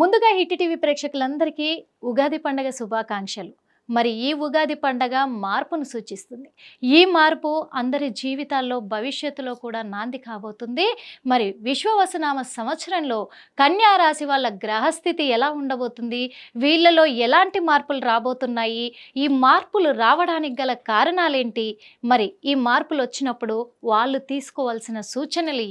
ముందుగా hit TV ప్రేక్షకులందరికీ ఉగాది పండగ శుభాకాంక్షలు. మరి ఈ ఉగాది పండగ మార్పును సూచిస్తుంది. ఈ మార్పు అందరి జీవితాల్లో భవిష్యత్తులో కూడా నాంది కాబోతుంది. మరి విశ్వవసునామ సంవత్సరంలో కన్యా రాశి వాళ్ళ గ్రహస్థితి ఎలా ఉండబోతుంది? వీళ్ళలో ఎలాంటి మార్పులు రాబోతున్నాయి? ఈ మార్పులు రావడానికి గల కారణాలేంటి? మరి ఈ మార్పులు వచ్చినప్పుడు వాళ్ళు తీసుకోవాల్సిన సూచనలు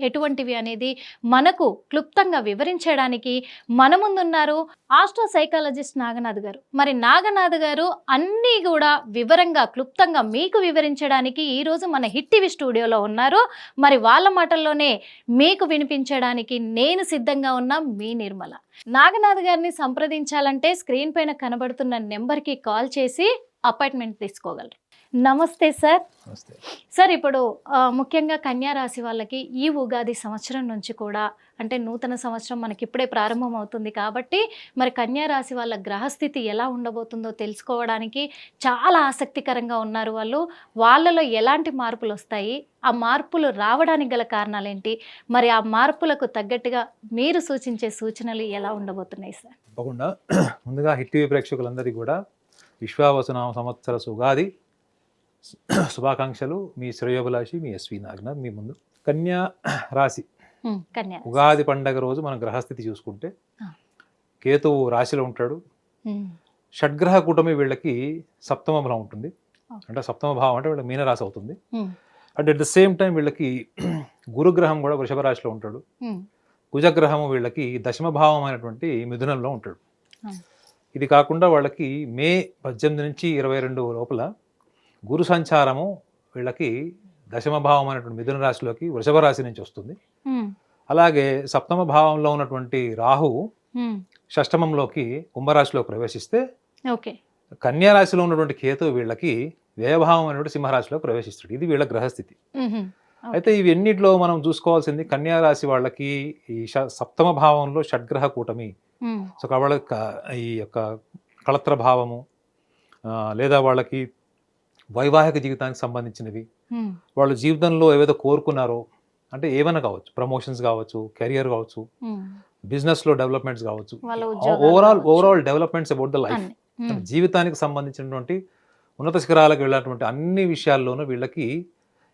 ఎటువంటివి అనేది మనకు క్లుప్తంగా వివరించడానికి మన ముందున్నారు ఆస్ట్రో సైకాలజిస్ట్ నాగనాథ్ గారు. మరి నాగనాథ్ గారు అన్నీ కూడా వివరంగా క్లుప్తంగా మీకు వివరించడానికి ఈరోజు మన హిట్ టీవీ స్టూడియోలో ఉన్నారు. మరి వాళ్ళ మాటల్లోనే మీకు వినిపించడానికి నేను సిద్ధంగా ఉన్న మీ నిర్మల. నాగనాథ్ గారిని సంప్రదించాలంటే స్క్రీన్ పైన కనబడుతున్న నెంబర్కి కాల్ చేసి అపాయింట్మెంట్ తీసుకోగలరు. నమస్తే సార్. సార్, ఇప్పుడు ముఖ్యంగా కన్యా రాశి వాళ్ళకి ఈ ఉగాది సంవత్సరం నుంచి కూడా అంటే నూతన సంవత్సరం మనకి ఇప్పుడే ప్రారంభం అవుతుంది కాబట్టి మరి కన్యా రాశి వాళ్ళ గ్రహస్థితి ఎలా ఉండబోతుందో తెలుసుకోవడానికి చాలా ఆసక్తికరంగా ఉన్నారు వాళ్ళు. వాళ్ళలో ఎలాంటి మార్పులు వస్తాయి, ఆ మార్పులు రావడానికి గల కారణాలు ఏంటి, మరి ఆ మార్పులకు తగ్గట్టుగా మీరు సూచించే సూచనలు ఎలా ఉండబోతున్నాయి సార్? తప్పకుండా. ముందుగా హిట్ టీవీ ప్రేక్షకులందరికీ కూడా విశ్వావసునామ సంవత్సర ఉగాది శుభాకాంక్షలు. మీ శ్రేయోభిలాషి మీ ఎస్వి నాగనాథ్ మీ ముందు. కన్యా రాశి ఉగాది పండగ రోజు మనం గ్రహస్థితి చూసుకుంటే కేతువు రాశిలో ఉంటాడు. షడ్గ్రహ కూటమి వీళ్ళకి సప్తమ భావం ఉంటుంది. అంటే సప్తమ భావం అంటే వీళ్ళకి మీనరాశి అవుతుంది. And at the same time వీళ్ళకి గురుగ్రహం కూడా వృషభ రాశిలో ఉంటాడు. కుజగ్రహము వీళ్ళకి దశమ భావం అయినటువంటి మిథునంలో ఉంటాడు. ఇది కాకుండా వాళ్ళకి మే 18 నుంచి 22 లోపల గురు సంచారము వీళ్ళకి దశమ భావం అనేటువంటి మిథున రాశిలోకి వృషభ రాశి నుంచి వస్తుంది. అలాగే సప్తమ భావంలో ఉన్నటువంటి రాహువు షష్టమంలోకి కుంభరాశిలో ప్రవేశిస్తే కన్యా రాశిలో ఉన్నటువంటి కేతు వీళ్ళకి వ్యయభావం అనేటువంటి సింహరాశిలో ప్రవేశిస్తాడు. ఇది వీళ్ళ గ్రహస్థితి. అయితే ఇవన్నిట్లో మనం చూసుకోవాల్సింది కన్యా రాశి వాళ్ళకి ఈ సప్తమ భావంలో షడ్గ్రహ కూటమి. సో వాళ్ళ ఈ యొక్క కళత్ర భావము లేదా వాళ్ళకి వైవాహిక జీవితానికి సంబంధించినవి, వాళ్ళ జీవితంలో ఏవైతే కోరుకున్నారో అంటే ఏమైనా కావచ్చు, ప్రమోషన్స్ కావచ్చు, కెరియర్ కావచ్చు, బిజినెస్ లో డెవలప్మెంట్స్ కావచ్చు, overall developments about the life, జీవితానికి సంబంధించినటువంటి ఉన్నత శిఖరాలకు వెళ్ళినటువంటి అన్ని విషయాల్లోనూ వీళ్ళకి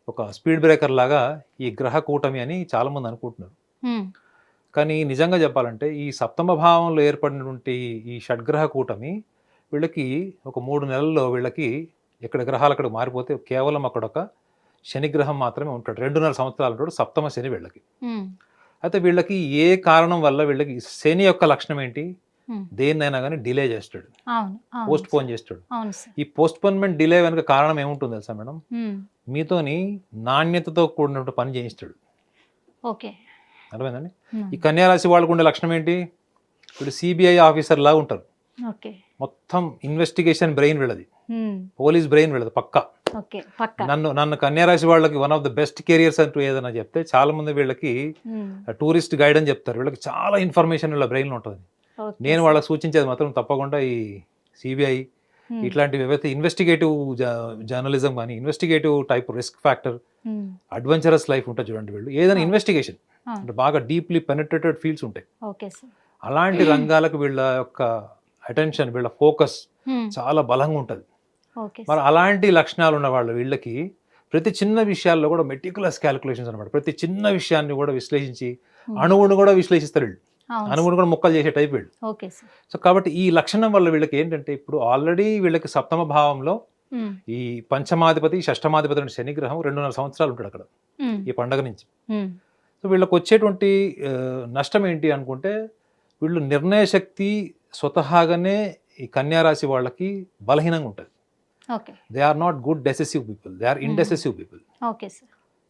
ఒక స్పీడ్ బ్రేకర్ లాగా ఈ గ్రహ కూటమి అని చాలా మంది అనుకుంటున్నారు. కానీ నిజంగా చెప్పాలంటే ఈ సప్తమ భావంలో ఏర్పడినటువంటి ఈ షడ్గ్రహ కూటమి వీళ్ళకి ఒక 3 నెలల్లో వీళ్ళకి ఇక్కడ గ్రహాలు అక్కడ మారిపోతే కేవలం అక్కడ ఒక శనిగ్రహం మాత్రమే ఉంటాడు. 2.5 సంవత్సరాలు ఉంటాడు సప్తమ శని వీళ్ళకి. అయితే వీళ్ళకి ఏ కారణం వల్ల వీళ్ళకి శని యొక్క లక్షణం ఏంటి, దేన్నైనా కానీ డిలే చేస్తాడు, పోస్ట్ పోన్ చేస్తాడు. ఈ పోస్ట్ పోన్మెంట్ డిలే వెనక కారణం ఏముంటుంది తెలుసా మేడం? మీతోని నాణ్యతతో కూడినటువంటి పని చేయిస్తాడు. అర్థమైందండి? ఈ కన్యా రాశి వాళ్ళకు ఉండే లక్షణం ఏంటి? వీళ్ళు సిబిఐ ఆఫీసర్ లాగా ఉంటారు. మొత్తం ఇన్వెస్టిగేషన్ బ్రెయిన్ వీళ్ళది, పోలీస్ బ్రెయిన్ వీళ్ళది పక్కా. నన్ను కన్యా రాశి వాళ్ళకి one of the best careers అంటూ ఏదైనా చెప్తే చాలా మంది వీళ్ళకి టూరిస్ట్ గైడ్ అని చెప్తారు. వీళ్ళకి చాలా ఇన్ఫర్మేషన్ వీళ్ళ బ్రెయిన్ లో ఉంటుంది. నేను వాళ్ళకి సూచించేది మాత్రం తప్పకుండా ఈ సిబిఐ ఇట్లాంటివి ఏవైతే ఇన్వెస్టిగేటివ్ జర్నలిజం కానీ investigative type risk factor adventurous life ఉంటుంది చూడండి. వీళ్ళు ఏదైనా ఇన్వెస్టిగేషన్ అంటే బాగా డీప్లీ పెనట్రేటెడ్ ఫీల్డ్స్ ఉంటాయి. అలాంటి రంగాలకు వీళ్ళ యొక్క అటెన్షన్, వీళ్ళ ఫోకస్ చాలా బలంగా ఉంటుంది. మరి అలాంటి లక్షణాలు ఉన్న వాళ్ళు వీళ్ళకి ప్రతి చిన్న విషయాల్లో కూడా మెటిక్యులస్ క్యాలిక్యులేషన్స్ అనమాట. ప్రతి చిన్న విషయాన్ని కూడా విశ్లేషించి అణువును కూడా విశ్లేషిస్తారు వీళ్ళు. అణువును కూడా ముక్కలు చేసే టైప్ వీళ్ళు. సో కాబట్టి ఈ లక్షణం వల్ల వీళ్ళకి ఏంటంటే ఇప్పుడు ఆల్రెడీ వీళ్ళకి సప్తమ భావంలో ఈ పంచమాధిపతి షష్టమాధిపతి అంటే శనిగ్రహం 2.5 సంవత్సరాలు ఉంటాడు అక్కడ ఈ పండగ నుంచి. సో వీళ్ళకి వచ్చేటువంటి నష్టం ఏంటి అనుకుంటే వీళ్ళు నిర్ణయ శక్తి స్వతహాగానే ఈ కన్యా రాశి వాళ్ళకి బలహీనంగా ఉంటుంది. They are not good decisive people, they are indecisive people.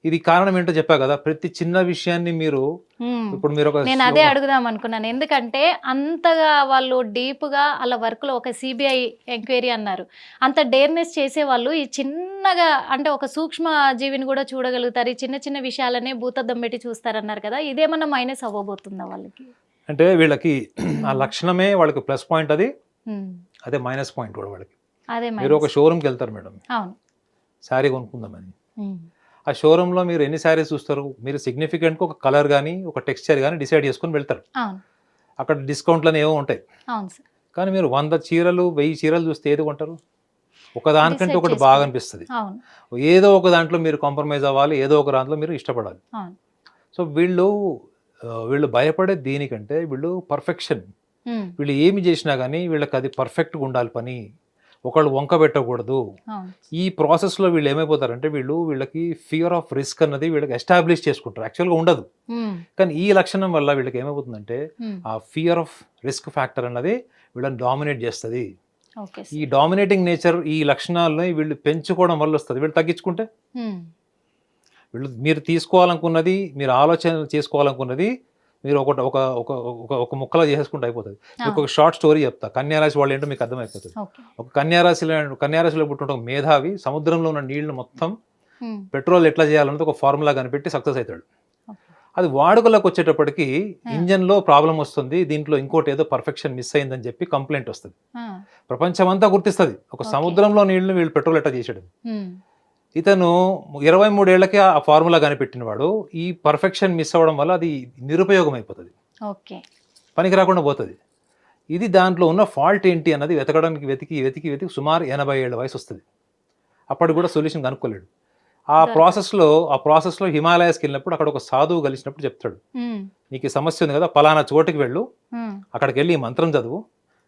ఇది కారణం ఏంటో చెప్పా కదా, ప్రతి చిన్న విషయాన్ని మీరు ఇప్పుడు మీరు నేను అదే అడుగుదాం అనుకున్నాను. ఎందుకంటే అంతగా వాళ్ళు డీప్ గా అలా వర్క్ లో ఒక సిబిఐ ఎంక్వైరీ అన్నారు, అంత డేర్నెస్ చేసే వాళ్ళు ఈ చిన్నగా అంటే ఒక సూక్ష్మ జీవిని కూడా చూడగలుగుతారు, ఈ చిన్న చిన్న విషయాలనే భూతద్దం పెట్టి చూస్తారన్నారు కదా, ఇదేమన్నా మైనస్ అవ్వబోతుందా వాళ్ళకి? అంటే వీళ్ళకి ఆ లక్షణమే వాళ్ళకి ప్లస్ పాయింట్, అది అదే మైనస్ పాయింట్ కూడా వాళ్ళకి. మీరు ఒక షోరూమ్కి వెళ్తారు మేడం, శారీ కొనుక్కుందామని. ఆ షోరూంలో మీరు ఎన్ని శారీస్ చూస్తారు? మీరు సిగ్నిఫికెంట్గా ఒక కలర్ కానీ ఒక టెక్స్చర్ కానీ డిసైడ్ చేసుకుని వెళ్తారు. అక్కడ డిస్కౌంట్లని ఏవో ఉంటాయి. అవును సార్. కానీ మీరు 100 చీరలు 1000 చీరలు చూస్తే ఏది కొంటారు? ఒకదానికంటే డిసైడ్ ఒకటి చేసుకోవాలి. బాగా అనిపిస్తుంది. అవును. ఏదో ఒక దాంట్లో మీరు కాంప్రమైజ్ అవ్వాలి, ఏదో ఒక దాంట్లో మీరు ఇష్టపడాలి. అవును. సో వీళ్ళు భయపడే దీనికంటే వీళ్ళు పర్ఫెక్షన్. ఉమ్, వీళ్ళు ఏమి చేసినా కానీ వీళ్ళకి అది పర్ఫెక్ట్గా ఉండాలి పని, ఒకళ్ళు వంక పెట్టకూడదు. అవును. ఈ ప్రాసెస్లో వీళ్ళు ఏమైపోతారంటే వీళ్ళకి ఫియర్ ఆఫ్ రిస్క్ అన్నది వీళ్ళకి ఎస్టాబ్లిష్ చేసుకుంటారు. యాక్చువల్గా ఉండదు, ఉమ్, కానీ ఈ లక్షణం వల్ల వీళ్ళకి ఏమైపోతుందంటే ఉమ్, ఆ ఫియర్ ఆఫ్ రిస్క్ ఫ్యాక్టర్ అన్నది వీళ్ళని డామినేట్ చేస్తుంది. ఓకే ఈ సార్. డామినేటింగ్ నేచర్ ఈ లక్షణాలని వీళ్ళు పెంచుకోవడం వల్ల వస్తుంది. వీళ్ళు తగ్గించుకుంటే ఉమ్, మీరు తీసుకోవాలనుకున్నది, మీరు ఆలోచన చేసుకోవాలనుకున్నది మీరు ఒకటి ఒక ఒక ఒక ఒక ముక్కలో చేసేసుకుంటే అయిపోతుంది. మీకు ఒక షార్ట్ స్టోరీ చెప్తా. కన్యారాశి వాళ్ళు ఏంటో మీకు అర్థమైపోతుంది. ఓకే. ఒక కన్యారాశిలో పుట్టిన ఒక మేధావి సముద్రంలో ఉన్న నీళ్లు మొత్తం ఉమ్, పెట్రోల్ ఎట్లా చేయాలన్నది ఒక ఫార్ములా కనిపెట్టి సక్సెస్ అవుతాడు. ఓకే. అది వాడుకలోకి వచ్చేటప్పటికి ఇంజన్లో ప్రాబ్లం వస్తుంది, దీంట్లో ఇంకోటి ఏదో పర్ఫెక్షన్ మిస్ అయిందని చెప్పి కంప్లైంట్ వస్తుంది. ఆ, ప్రపంచమంతా గుర్తిస్తుంది ఒక Okay. సముద్రంలో నీళ్లు వీళ్ళు పెట్రోల్ ఎట్లా చేసాడు. ఉమ్, ఇతను 23 ఏళ్లకే ఆ ఫార్ములా కనిపెట్టినవాడు. ఈ పర్ఫెక్షన్ మిస్ అవ్వడం వల్ల అది నిరుపయోగం అయిపోతుంది, ఓకే. పనికి రాకుండా పోతుంది. ఇది దాంట్లో ఉన్న ఫాల్ట్ ఏంటి అన్నది వెతకడానికి వెతికి సుమారు 80 ఏళ్ళ వయసు వస్తుంది. అప్పటికి కూడా సొల్యూషన్ కనుక్కోలేడు. ఆ ప్రాసెస్లో హిమాలయాస్కి వెళ్ళినప్పుడు అక్కడ ఒక సాధువు కలిసినప్పుడు చెప్తాడు, ఉమ్, నీకు ఈ సమస్య ఉంది కదా, పలానా చోటుకి వెళ్ళు, ఉమ్, అక్కడికి వెళ్ళి ఈ మంత్రం చదువు,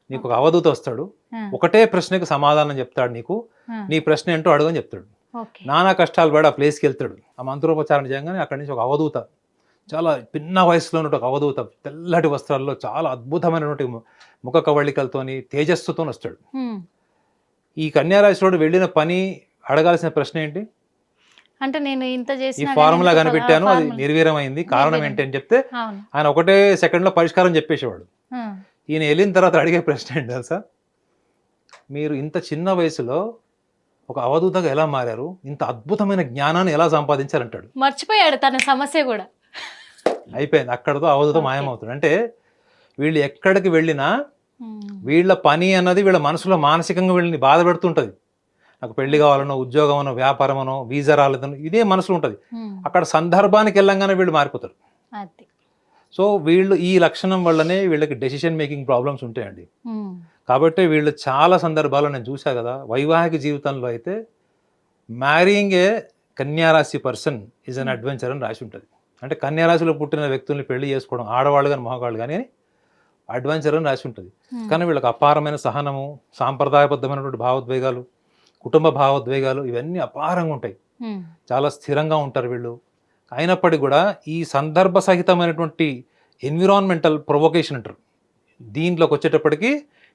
నీకు ఒక అవధూత వస్తాడు, ఆ, ఒకటే ప్రశ్నకి సమాధానం చెప్తాడు, నీకు ఆ, నీ ప్రశ్న ఏంటో అడుగని చెప్తాడు. ఓకే. నానా కష్టాలు పడి ఆ ప్లేస్కి వెళ్తాడు. ఆ మంత్రోపచారం చేయగానే అక్కడి నుంచి ఒక అవధూత, చాలా పిన్న వయసులో ఉన్న ఒక అవధూత, తెల్లటి వస్త్రాల్లో చాలా అద్భుతమైనటువంటి ముఖ కవళికలతోని తేజస్సుతో వస్తాడు. ఉమ్, ఈ కన్యారాశిలోడు వెళ్ళిన పని అడగాల్సిన ప్రశ్న ఏంటి? అంటే నేను ఇంత ఈ చేసిన ఫార్ములా కనిపెట్టాను, అది నిర్వీర్యమైంది, కారణం ఏంటి అని చెప్తే అవును. ఆయన ఒకటే సెకండ్లో పరిష్కారం చెప్పేసేవాడు. ఆ, ఈయన వెళ్ళిన తర్వాత అడిగే ప్రశ్న ఏంటి తెలుసా? మీరు ఇంత చిన్న వయసులో ఒక అవధూతగా ఎలా మారారు, ఇంత అద్భుతమైన జ్ఞానాన్ని ఎలా సంపాదించారంటాడు. మర్చిపోయాడు తన సమస్య కూడా. అయిపోయింది, అక్కడతో అవధూత Okay. మాయమవుతాడు. అంటే వీళ్ళు ఎక్కడికి వెళ్ళినా ఉమ్, వీళ్ళ పని అన్నది వీళ్ళ మనసులో మానసికంగా వీళ్ళని బాధ పెడుతుంటుంది. నాకు పెళ్లి కావాలనో, ఉద్యోగం అనో, వ్యాపారం అనో, వీసా రాలేదనో, ఇదే మనసులో ఉంటుంది. ఉమ్, అక్కడ సందర్భానికి వెళ్ళంగానే వీళ్ళు మారిపోతారు. అది. సో వీళ్ళు ఈ లక్షణం వల్లనే వీళ్ళకి డెసిషన్ మేకింగ్ ప్రాబ్లమ్స్ ఉంటాయండి. ఉమ్, కాబట్టి వీళ్ళు చాలా సందర్భాల్లో నేను చూసా కదా, వైవాహిక జీవితంలో అయితే మ్యారీయింగ్ ఏ కన్యారాశి పర్సన్ ఈజ్ అన్ అడ్వెంచర్ అని రాసి ఉంటుంది. అంటే కన్యారాశిలో పుట్టిన వ్యక్తుల్ని పెళ్లి చేసుకోవడం, ఆడవాళ్ళు కానీ మగవాళ్ళు కానీ అడ్వెంచర్ అని రాసి ఉంటుంది. ఉమ్, కానీ వీళ్ళకి అపారమైన సహనము, సాంప్రదాయబద్ధమైనటువంటి భావోద్వేగాలు, కుటుంబ భావోద్వేగాలు ఇవన్నీ అపారంగా ఉంటాయి. ఉమ్, చాలా స్థిరంగా ఉంటారు వీళ్ళు. అయినప్పటికీ కూడా ఈ సందర్భ సహితమైనటువంటి ఎన్విరాన్మెంటల్ ప్రొవొకేషన్ అంటారు, దీంట్లోకి వచ్చేటప్పటికి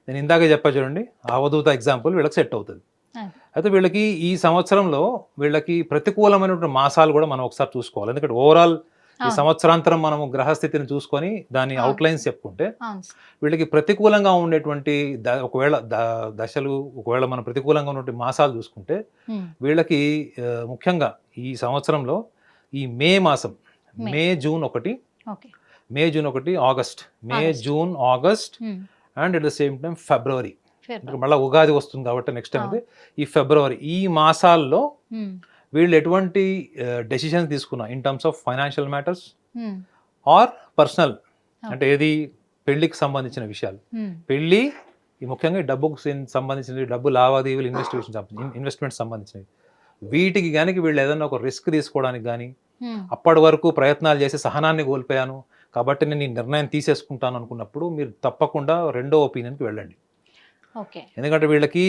నేను ఇందాకే చెప్పా చూడండి, అవధూత ఎగ్జాంపుల్ వీళ్ళకి సెట్ అవుతుంది. అది. అయితే వీళ్ళకి ఈ సంవత్సరంలో వీళ్ళకి ప్రతికూలమైనటువంటి మాసాలు కూడా మనం ఒకసారి చూసుకోవాలి. ఎందుకంటే ఓవరాల్ ఈ అవును. సంవత్సరాంతరం మనము గ్రహస్థితిని చూసుకొని దాని అవును. అవుట్లైన్స్ చెప్పుకుంటే అవును సార్. వీళ్ళకి ప్రతికూలంగా ఉండేటువంటి ఒకవేళ దశలు, ఒకవేళ మనం ప్రతికూలంగా ఉన్నటువంటి మాసాలు చూసుకుంటే ఉమ్, వీళ్ళకి ముఖ్యంగా ఈ సంవత్సరంలో ఈ మే మాసం, మే. మే జూన్ ఒకటి, okay. August, May August. June August um, and at the same time February. February. మళ్ళీ ఉగాది వస్తుంది కాబట్టి నెక్స్ట్ టైం అయితే ఈ ఫిబ్రవరి, ఈ మాసాల్లో ఉమ్, వీళ్ళు ఎటువంటి డెసిషన్స్ తీసుకున్నా in terms of financial matters um, or personal, అంటే ఏది పెళ్లికి సంబంధించిన విషయాలు, ఉమ్, పెళ్లి ఈ ముఖ్యంగా డబ్బుకు సంబంధించినవి, డబ్బు లావాదేవీలు, ఇన్వెస్ట్మెంట్ సంబంధించినవి, వీటికి కనుక వీళ్ళు ఏదైనా ఒక రిస్క్ తీసుకోవడానికి కానీ, ఉమ్, అప్పటి వరకు ప్రయత్నాలు చేసి సహనాన్ని కోల్పోయాను కాబట్టి నేను ఈ నిర్ణయం తీసేసుకుంటాను అనుకున్నప్పుడు మీరు తప్పకుండా రెండో ఒపీనియన్కి వెళ్ళండి. ఓకే. ఎందుకంటే వీళ్ళకి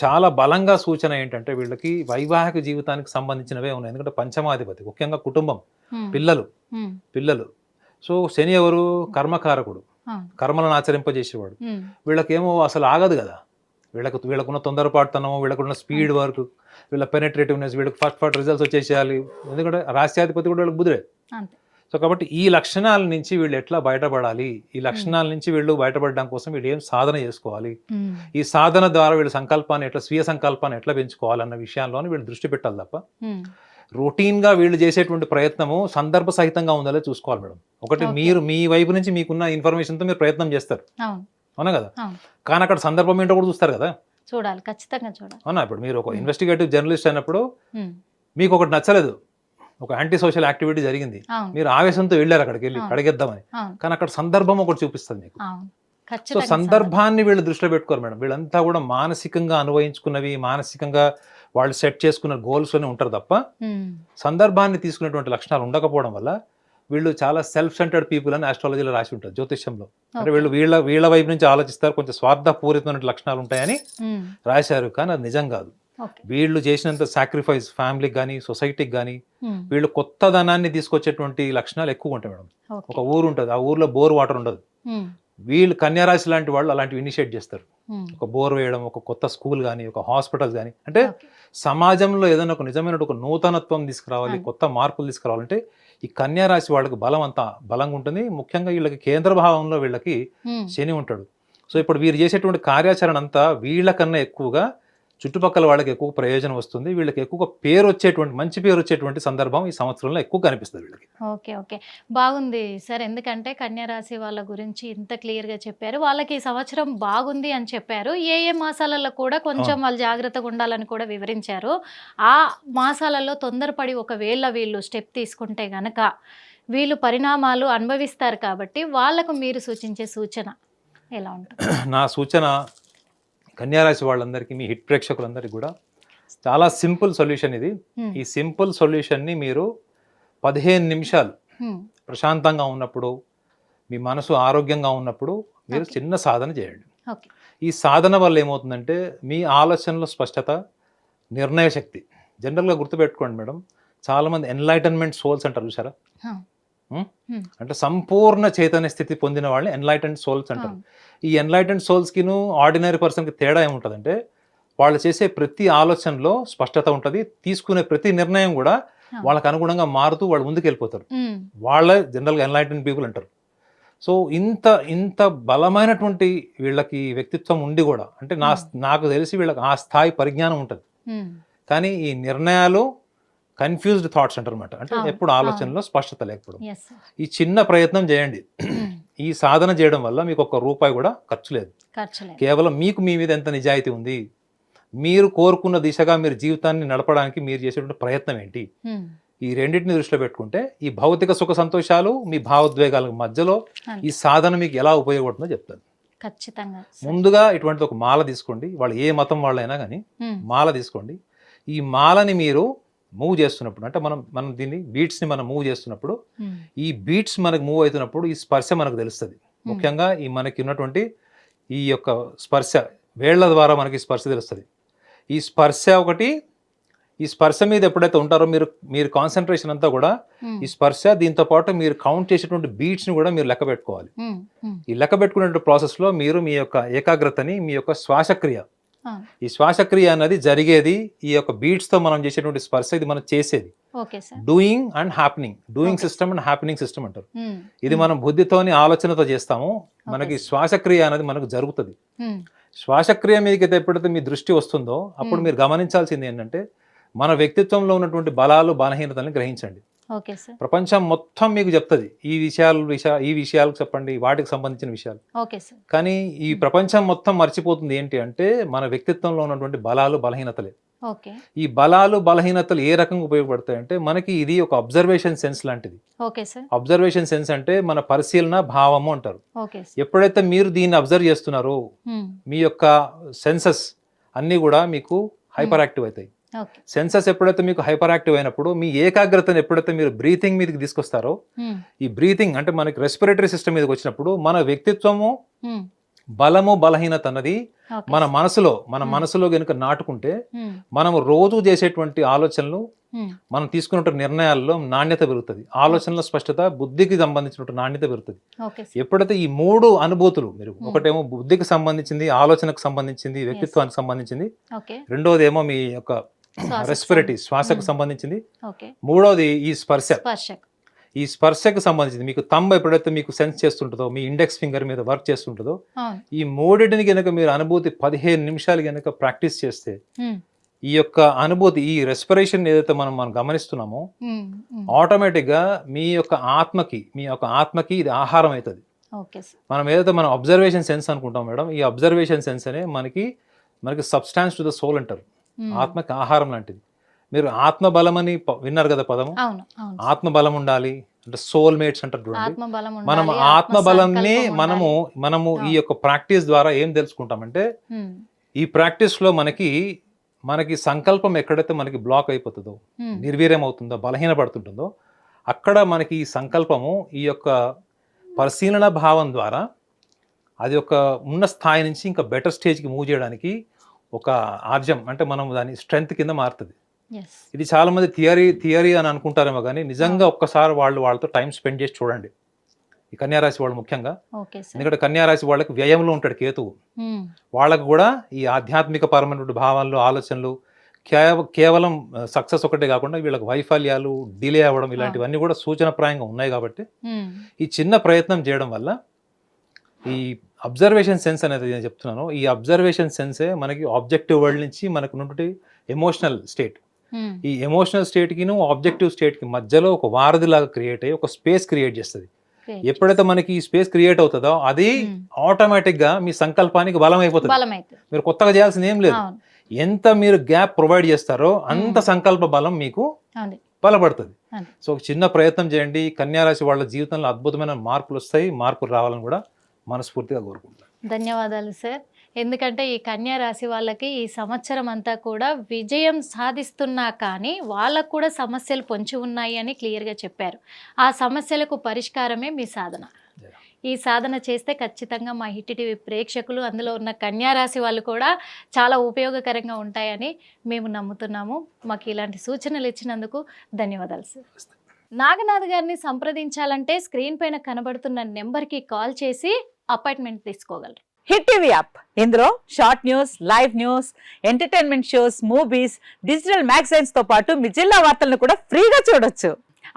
చాలా బలంగా సూచన ఏంటంటే వీళ్ళకి వైవాహిక జీవితానికి సంబంధించినవే ఉన్నాయి. ఎందుకంటే పంచమాధిపతి, ముఖ్యంగా కుటుంబం, ఉమ్, పిల్లలు. ఉమ్, సో శని ఎవరు? కర్మకారకుడు, అవును. కర్మలను ఆచరింపజేసేవాడు. ఉమ్, వీళ్ళకేమో అసలు ఆగదు కదా, వీళ్ళకున్న తొందరపాటుతనము, వీళ్ళకున్న స్పీడ్ వర్క్, వీళ్ళ పెనెట్రేటివ్నెస్, వీళ్ళకి ఫస్ట్ రిజల్ట్స్ వచ్చేసేయాలి. ఎందుకంటే రాష్ట్రాధిపతి కూడా వీళ్ళకి బుధుడే. అంతే. సో కాబట్టి ఈ లక్షణాల నుంచి వీళ్ళు ఎట్లా బయటపడాలి, ఈ లక్షణాల నుంచి వీళ్ళు బయటపడడం కోసం వీళ్ళు ఏం సాధన చేసుకోవాలి, ఉమ్, ఈ సాధన ద్వారా వీళ్ళ సంకల్పాన్ని ఎట్లా, స్వీయ సంకల్పాన్ని ఎట్లా పెంచుకోవాలన్న విషయాల్లోనే వీళ్ళు దృష్టి పెట్టాలి తప్ప ఉమ్, రొటీన్గా వీళ్ళు చేసేటువంటి ప్రయత్నము సందర్భ సహితంగా ఉండాలో చూసుకోవాలి మేడం. ఒకటి Okay. మీరు మీ వైపు నుంచి మీకున్న ఇన్ఫర్మేషన్తో మీరు ప్రయత్నం చేస్తారు, అవును. అవునా కదా, అవును. కానీ అక్కడ సందర్భం ఏంటో కూడా చూస్తారు కదా, చూడాలి, ఖచ్చితంగా చూడాలి. అవునా. ఇప్పుడు మీరు ఒక ఇన్వెస్టిగేటివ్ జర్నలిస్ట్ అయినప్పుడు ఉమ్, మీకు ఒకటి నచ్చలేదు, ఒక యాంటీ సోషల్ యాక్టివిటీ జరిగింది, అవును మీరు ఆవేశంతో వెళ్ళారు అక్కడికి వెళ్ళి అవును. కడిగేద్దామని, అవును కానీ అక్కడ సందర్భం ఒకటి చూపిస్తుంది మీకు. అవును సో ఖచ్చితంగా సందర్భాన్ని వీళ్ళు దృష్టిలో పెట్టుకోరు మేడం. వీళ్ళంతా కూడా మానసికంగా అనుభవించుకున్నవి, మానసికంగా వాళ్ళు సెట్ చేసుకున్న గోల్స్లోనే ఉంటారు తప్ప సందర్భాన్ని తీసుకునేటువంటి లక్షణాలు ఉండకపోవడం వల్ల వీళ్ళు చాలా సెల్ఫ్ సెంటర్డ్ పీపుల్ అని ఆస్ట్రాలజీలో రాసి ఉంటుంది, జ్యోతిష్యంలో. అంటే వీళ్ళు వీళ్ళ వైపు నుంచి ఆలోచిస్తారు, కొంచెం స్వార్థపూరితమైన లక్షణాలు ఉంటాయని రాశారు, కానీ అది నిజం కాదు. వీళ్ళు చేసినంత సాక్రిఫైస్ ఫ్యామిలీకి కానీ సొసైటీకి కానీ వీళ్ళు కొత్త ధనాన్ని తీసుకొచ్చేటువంటి లక్షణాలు ఎక్కువ ఉంటాయి మేడం. ఒక ఊరు ఉంటుంది, ఆ ఊర్లో బోర్ వాటర్ ఉండదు, వీళ్ళు కన్యారాశి లాంటి వాళ్ళు అలాంటివి ఇనిషియేట్ చేస్తారు. ఒక బోర్ వేయడం, ఒక కొత్త స్కూల్ కానీ, ఒక హాస్పిటల్స్ కానీ, అంటే సమాజంలో ఏదైనా ఒక నిజమైన ఒక నూతనత్వం తీసుకురావాలి, కొత్త మార్పులు తీసుకురావాలంటే ఈ కన్యారాశి వాళ్ళకి బలం అంతా బలంగా ఉంటుంది. ముఖ్యంగా వీళ్ళకి కేంద్ర భావంలో వీళ్ళకి శని ఉంటాడు. సో ఇప్పుడు వీరు చేసేటువంటి కార్యాచరణ అంతా వీళ్ళకన్నా ఎక్కువగా చుట్టుపక్కల వాళ్ళకి ఎక్కువ ప్రయోజనం వస్తుంది, వీళ్ళకి ఎక్కువ పేరు వచ్చేటువంటి, మంచి పేరు వచ్చేటువంటి సందర్భం ఈ సంవత్సరంలో ఎక్కువ కనిపిస్తుంది వీళ్ళకి. ఓకే ఓకే బాగుంది సార్. ఎందుకంటే కన్యా రాశి వాళ్ళ గురించి ఇంత క్లియర్గా చెప్పారు, వాళ్ళకి ఈ సంవత్సరం బాగుంది అని చెప్పారు, ఏ ఏ మాసాలలో కూడా కొంచెం వాళ్ళు జాగ్రత్తగా ఉండాలని కూడా వివరించారు. ఆ మాసాలలో తొందరపడి ఒకవేళ వీళ్ళు స్టెప్ తీసుకుంటే గనక వీళ్ళు పరిణామాలు అనుభవిస్తారు, కాబట్టి వాళ్ళకు మీరు సూచించే సూచన ఎలా ఉంటుంది? నా సూచన కన్యారాశి వాళ్ళందరికీ, మీ హిట్ ప్రేక్షకులందరికీ కూడా చాలా సింపుల్ సొల్యూషన్ ఇది. ఈ సింపుల్ సొల్యూషన్ని మీరు 15 నిమిషాలు ప్రశాంతంగా ఉన్నప్పుడు, మీ మనసు ఆరోగ్యంగా ఉన్నప్పుడు మీరు చిన్న సాధన చేయండి. ఈ సాధన వల్ల ఏమవుతుందంటే మీ ఆలోచనలో స్పష్టత, నిర్ణయ శక్తి. జనరల్గా గుర్తుపెట్టుకోండి మేడం, చాలామంది ఎన్లైటన్మెంట్ సోల్స్ అంటారు చూసారా, అంటే సంపూర్ణ చైతన్య స్థితి పొందిన వాళ్ళని ఎన్లైటెండ్ సోల్స్ అంటారు. ఈ ఎన్లైటెండ్ సోల్స్కిను ఆర్డినరీ పర్సన్కి తేడా ఏముంటుందంటే వాళ్ళు చేసే ప్రతి ఆలోచనలో స్పష్టత ఉంటుంది, తీసుకునే ప్రతి నిర్ణయం కూడా వాళ్ళకి అనుగుణంగా మారుతూ వాళ్ళు ముందుకు వెళ్ళిపోతారు. వాళ్ళ జనరల్గా ఎన్లైటెండ్ పీపుల్ అంటారు. సో ఇంత బలమైనటువంటి వీళ్ళకి వ్యక్తిత్వం ఉండి కూడా, అంటే నాకు తెలిసి వీళ్ళకి ఆ స్థాయి పరిజ్ఞానం ఉంటుంది, కానీ ఈ నిర్ణయాలు కన్ఫ్యూజ్డ్ థాట్స్ అంటారు అనమాట. అంటే ఎప్పుడు ఆలోచనలో స్పష్టత లేకపోవడం. ఈ చిన్న ప్రయత్నం చేయండి. ఈ సాధన చేయడం వల్ల మీకు ₹1 కూడా ఖర్చు లేదు. కేవలం మీకు మీ మీద ఎంత నిజాయితీ ఉంది, మీరు కోరుకున్న దిశగా మీరు జీవితాన్ని నడపడానికి మీరు చేసేటువంటి ప్రయత్నం ఏంటి, ఈ రెండింటిని దృష్టిలో పెట్టుకుంటే ఈ భౌతిక సుఖ సంతోషాలు మీ భావోద్వేగాల మధ్యలో ఈ సాధన మీకు ఎలా ఉపయోగపడుతుందో చెప్తాను. ఖచ్చితంగా. ముందుగా ఇటువంటి ఒక మాల తీసుకోండి, వాళ్ళు ఏ మతం వాళ్ళైనా కానీ మాల తీసుకోండి. ఈ మాలని మీరు మూవ్ చేస్తున్నప్పుడు, అంటే మనం దీన్ని బీట్స్ని మనం మూవ్ చేస్తున్నప్పుడు, ఈ బీట్స్ మనకు మూవ్ అవుతున్నప్పుడు ఈ స్పర్శ మనకు తెలుస్తుంది. ముఖ్యంగా ఈ మనకి ఉన్నటువంటి ఈ యొక్క స్పర్శ, వేళ్ల ద్వారా మనకి స్పర్శ తెలుస్తుంది. ఈ స్పర్శ ఒకటి, ఈ స్పర్శ మీద ఎప్పుడైతే ఉంటారో మీరు కాన్సన్ట్రేషన్ అంతా కూడా ఈ స్పర్శ, దీంతో పాటు మీరు కౌంట్ చేసేటువంటి బీట్స్ని కూడా మీరు లెక్క పెట్టుకోవాలి. ఈ లెక్క పెట్టుకునే ప్రాసెస్లో మీరు మీ యొక్క ఏకాగ్రతని, మీ యొక్క శ్వాసక్రియ, ఈ శ్వాసక్రియ అనేది జరిగేది ఈ యొక్క బీట్స్ తో మనం చేసేటువంటి స్పర్శ, ఇది మనం చేసేది doing and happening, doing system and happening system అంటారు. ఇది మనం బుద్ధితోని ఆలోచనతో చేస్తాము, మనకి శ్వాసక్రియ అనేది మనకు జరుగుతుంది. శ్వాసక్రియ మీదకి ఎప్పుడైతే మీ దృష్టి వస్తుందో అప్పుడు మీరు గమనించాల్సింది ఏంటంటే మన వ్యక్తిత్వంలో ఉన్నటువంటి బలాలు, బలహీనతలను గ్రహించండి. ప్రపంచం మొత్తం మీకు చెప్తుంది ఈ విషయాలకు చెప్పండి, వాటికి సంబంధించిన విషయాలు. కానీ ఈ ప్రపంచం మొత్తం మర్చిపోతుంది ఏంటి అంటే మన వ్యక్తిత్వంలో ఉన్నటువంటి బలాలు, బలహీనతలే. ఈ బలాలు, బలహీనతలు ఏ రకంగా ఉపయోగపడతాయి అంటే మనకి ఇది ఒక అబ్జర్వేషన్ సెన్స్ లాంటిది. అబ్జర్వేషన్ సెన్స్ అంటే మన పరిశీలన భావము అంటారు. ఎప్పుడైతే మీరు దీన్ని అబ్జర్వ్ చేస్తున్నారో మీ యొక్క సెన్సెస్ అన్ని కూడా మీకు హైపర్ యాక్టివ్ అవుతాయి. సెన్సెస్ ఎప్పుడైతే మీకు హైపర్ యాక్టివ్ అయినప్పుడు మీ ఏకాగ్రతను ఎప్పుడైతే మీరు బ్రీతింగ్ మీదకి తీసుకొస్తారో, ఈ బ్రీతింగ్ అంటే మనకి రెస్పిరేటరీ సిస్టమ్ మీదకి వచ్చినప్పుడు మన వ్యక్తిత్వము, బలము, బలహీనత అన్నది మన మనసులో గనుక నాటుకుంటే మనము రోజు చేసేటువంటి ఆలోచనలు, మనం తీసుకున్న నిర్ణయాల్లో నాణ్యత పెరుగుతుంది, ఆలోచనల స్పష్టత, బుద్ధికి సంబంధించిన నాణ్యత పెరుగుతుంది. ఎప్పుడైతే ఈ 3 అనుభూతులు మీరు, ఒకటేమో బుద్ధికి సంబంధించింది, ఆలోచనకు సంబంధించింది, వ్యక్తిత్వానికి సంబంధించింది, రెండోది ఏమో మీ యొక్క రెస్పిరేటరీ శ్వాసకు సంబంధించింది, మూడోది ఈ స్పర్శ. ఈ స్పర్శకు సంబంధించింది మీకు థంబ్ ఎప్పుడైతే మీకు సెన్స్ చేస్తుంటుందో, మీ ఇండెక్స్ ఫింగర్ మీద వర్క్ చేస్తుంటుందో, ఈ మూడింటిని గనక మీరు అనుభూతి 15 నిమిషాలు గనక ప్రాక్టీస్ చేస్తే ఈ యొక్క అనుభూతి, ఈ రెస్పిరేషన్ ఏదైతే మనం గమనిస్తున్నామో ఆటోమేటిక్ గా మీ యొక్క ఆత్మకి ఇది ఆహారం అవుతుంది. మనం ఏదైతే మనం అబ్జర్వేషన్ సెన్స్ అనుకుంటాం మేడం, ఈ అబ్జర్వేషన్ సెన్స్ అనే మనకి సబ్స్టాన్స్ టు ద సోల్ అంటారు, ఆత్మకి ఆహారం లాంటిది. మీరు ఆత్మబలం అని విన్నారు కదా పదము. అవును అవును ఆత్మబలం ఉండాలి అంటే సోల్ మేట్స్ అంటారు చూడండి. ఆత్మబలం మనం ఉండాలి, ఆత్మబలంని ఆత్మసంకల్పం మనము ఈ ఆ. యొక్క ప్రాక్టీస్ ద్వారా ఏం తెలుసుకుంటామంటే, ఉమ్, ఈ ప్రాక్టీస్ లో మనకి సంకల్పం ఎక్కడైతే మనకి బ్లాక్ అయిపోతుందో, ఉమ్, నిర్వీర్యం అవుతుందో, బలహీనపడుతుంటుందో, అక్కడ మనకి ఈ సంకల్పము ఈ యొక్క పరిశీలన భావం ద్వారా అది ఒక ఉన్న స్థాయి నుంచి ఇంకా బెటర్ స్టేజ్కి మూవ్ చేయడానికి ఒక ఆర్జం అంటే మనం దాని స్ట్రెంగ్త్ కింద మారుతుంది. yes. ఇది చాలా మంది థియరీ అని అనుకుంటారేమో కానీ నిజంగా ఒక్కసారి వాళ్ళతో టైం స్పెండ్ చేసి చూడండి. ఈ కన్యారాశి వాళ్ళు ముఖ్యంగా, ఓకే సార్. ఎందుకంటే కన్యారాశి వాళ్ళకి వ్యయంలో ఉంటాడు కేతువు. ఉమ్, వాళ్ళకు కూడా ఈ ఆధ్యాత్మిక పరమైన భావాలు, ఆలోచనలు కేవలం సక్సెస్ ఒకటే కాకుండా వీళ్ళకి వైఫల్యాలు, డిలే అవ్వడం ఇలాంటివన్నీ కూడా సూచనప్రాయంగా ఉన్నాయి. కాబట్టి ఉమ్, ఈ చిన్న ప్రయత్నం చేయడం వల్ల ఈ అబ్జర్వేషన్ సెన్స్ అనేది నేను చెప్తున్నాను, ఈ అబ్జర్వేషన్ సెన్సే మనకి ఆబ్జెక్టివ్ వరల్డ్ నుంచి మనకు ఉన్నటువంటి ఎమోషనల్ స్టేట్, ఉమ్, ఈ ఎమోషనల్ స్టేట్కిను ఆబ్జెక్టివ్ స్టేట్కి మధ్యలో ఒక వారధిలాగా క్రియేట్ అయ్యి ఒక స్పేస్ క్రియేట్ చేస్తుంది. great. ఎప్పుడైతే మనకి ఈ స్పేస్ క్రియేట్ అవుతుందో అది ఆటోమేటిక్గా మీ సంకల్పానికి బలం అయిపోతుంది. బలమైతే మీరు కొత్తగా చేయాల్సింది ఏం లేదు. అవును ఎంత మీరు గ్యాప్ ప్రొవైడ్ చేస్తారో అంత సంకల్ప బలం మీకు అది బలపడుతుంది. అది. సో ఒక చిన్న ప్రయత్నం చేయండి. కన్యారాశి వాళ్ళ జీవితంలో అద్భుతమైన మార్పులు వస్తాయి. మార్పులు రావాలని కూడా మనస్ఫూర్తిగా కోరుకుంటాను. ధన్యవాదాలు సార్. ఎందుకంటే ఈ కన్యా రాశి వాళ్ళకి ఈ సంవత్సరం అంతా కూడా విజయం సాధిస్తున్నా కానీ వాళ్ళకు కూడా సమస్యలు పొంచి ఉన్నాయి అని క్లియర్గా చెప్పారు. ఆ సమస్యలకు పరిష్కారమే మీ సాధన. ఈ సాధన చేస్తే ఖచ్చితంగా మా హిట్ టీవీ ప్రేక్షకులు, అందులో ఉన్న కన్యా రాశి వాళ్ళు కూడా చాలా ఉపయోగకరంగా ఉంటాయని మేము నమ్ముతున్నాము. మాకు ఇలాంటి సూచనలు ఇచ్చినందుకు ధన్యవాదాలు సార్. నాగనాథ్ గారిని సంప్రదించాలంటే స్క్రీన్ పైన కనబడుతున్న నెంబర్కి కాల్ చేసి అపాయింట్మెంట్ తీసుకోగలరు. హిట్ టీవీ యాప్, ఇందులో short news, live news, entertainment shows, movies, digital magazines తో పాటు మీ జిల్లా వార్తలను కూడా ఫ్రీగా చూడొచ్చు.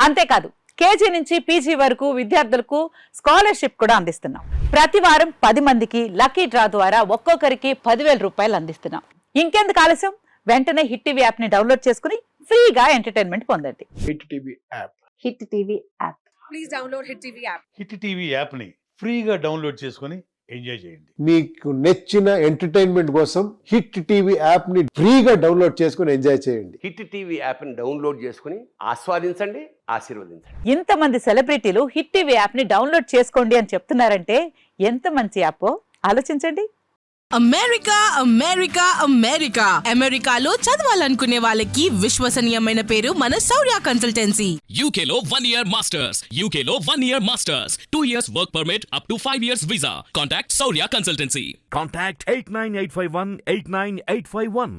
అంతేకాదు కేజీ నుంచి పీజీ వరకు విద్యార్థులకు స్కాలర్షిప్ కూడా అందిస్తున్నాం. ప్రతి వారం 10 మందికి లక్కీ డ్రా ద్వారా ఒక్కొక్కరికి 10,000 రూపాయలు అందిస్తున్నాం. ఇంకెందుకు ఆలస్యం, వెంటనే హిట్ టీవీ యాప్ ని డౌన్లోడ్ చేసుకుని ఫ్రీగా ఎంటర్టైన్మెంట్ పొందండి. Hit TV app. Hit TV app. Please download Hit TV app. Hit TV యాప్ని ఫ్రీగా డౌన్లోడ్ చేసుకొని ఎంజాయ్ చేయండి. మీకు నచ్చిన ఎంటర్టైన్మెంట్ కోసం హిట్ టీవీ యాప్ ని ఫ్రీగా డౌన్లోడ్ చేసుకుని ఎంజాయ్ చేయండి. హిట్ టీవీ యాప్ని డౌన్లోడ్ చేసుకుని ఆస్వాదించండి, ఆశీర్వదించండి. ఇంతమంది సెలబ్రిటీలు హిట్ టీవీ యాప్ ని డౌన్లోడ్ చేసుకోండి అని చెప్తున్నారంటే ఎంత మంచి యాప్ ఆలోచించండి. అమెరికా అమెరికా అమెరికా అమెరికాలో చదవాలనుకునే వాళ్ళకి విశ్వసనీయమైన పేరు మన శౌర్య కన్సల్టెన్సీ. UK లో 1 year masters. UK లో 1 year masters. 2 years work permit up to 5 years visa. Contact Saurya Consultancy. Contact 89851 89851.